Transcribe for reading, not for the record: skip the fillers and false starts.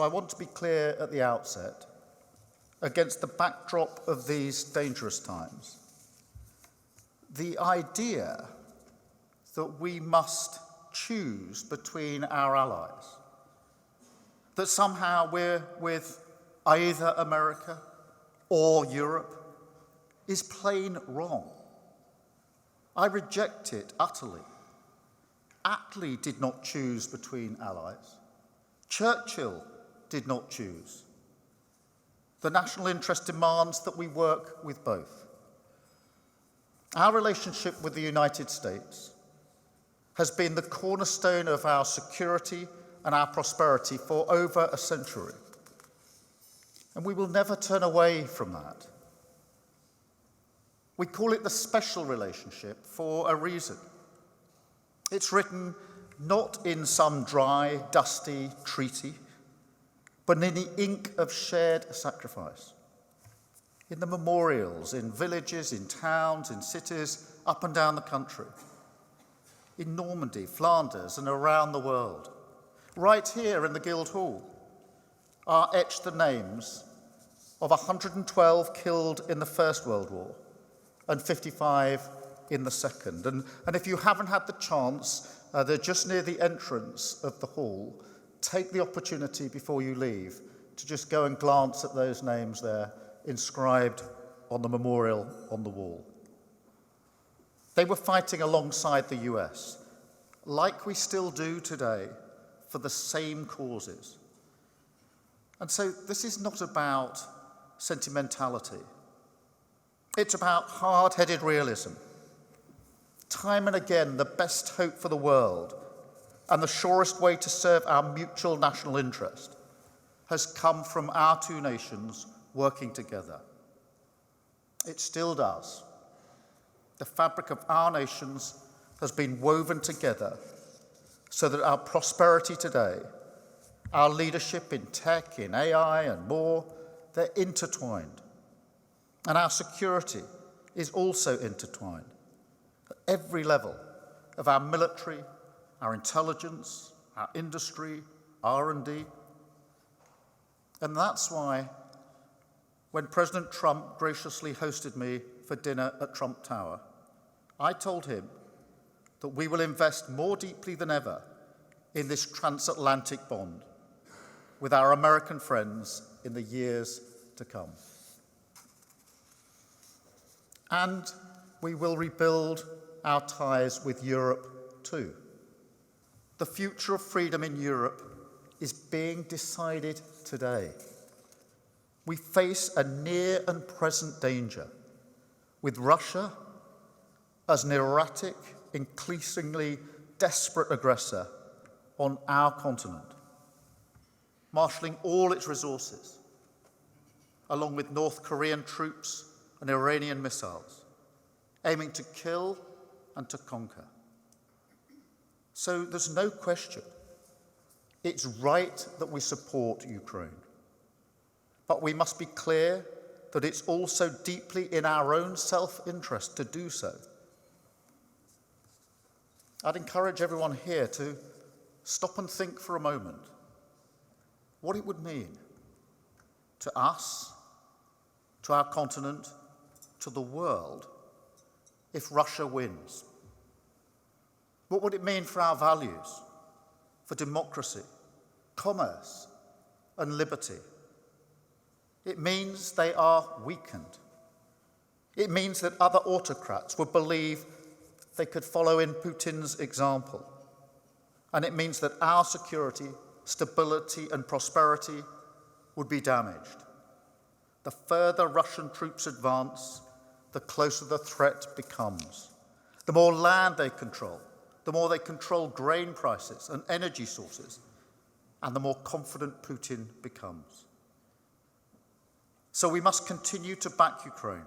I want to be clear at the outset, against the backdrop of these dangerous times, the idea that we must choose between our allies, that somehow we're with either America or Europe, is plain wrong. I reject it utterly. Attlee did not choose between allies. Churchill did not choose. The national interest demands that we work with both. Our relationship with the United States has been the cornerstone of our security and our prosperity for over a century. And we will never turn away from that. We call it the special relationship for a reason. It's written not in some dry, dusty treaty, but in the ink of shared sacrifice. In the memorials, in villages, in towns, in cities, up and down the country. In Normandy, Flanders, and around the world. Right here in the Guildhall are etched the names of 112 killed in the First World War and 55 in the Second. And if you haven't had the chance, they're just near the entrance of the hall. Take the opportunity before you leave to just go and glance at those names there, inscribed on the memorial on the wall. They were fighting alongside the US, like we still do today, for the same causes. And so this is not about sentimentality. It's about hard-headed realism. Time and again, the best hope for the world and the surest way to serve our mutual national interest has come from our two nations working together. It still does. The fabric of our nations has been woven together so that our prosperity today, our leadership in tech, in AI and more, they're intertwined. And our security is also intertwined at every level of our military, our intelligence, our industry, R&D. And that's why when President Trump graciously hosted me for dinner at Trump Tower, I told him that we will invest more deeply than ever in this transatlantic bond with our American friends in the years to come. And we will rebuild our ties with Europe too. The future of freedom in Europe is being decided today. We face a near and present danger with Russia as an erratic, increasingly desperate aggressor on our continent, marshalling all its resources, along with North Korean troops and Iranian missiles, aiming to kill and to conquer. So there's no question. It's right that we support Ukraine. But we must be clear that it's also deeply in our own self-interest to do so. I'd encourage everyone here to stop and think for a moment what it would mean to us, to our continent, to the world, if Russia wins. What would it mean for our values, for democracy, commerce, and liberty? It means they are weakened. It means that other autocrats would believe they could follow in Putin's example. And it means that our security, stability, and prosperity would be damaged. The further Russian troops advance, the closer the threat becomes. The more land they control, the more they control grain prices and energy sources, and the more confident Putin becomes. So we must continue to back Ukraine.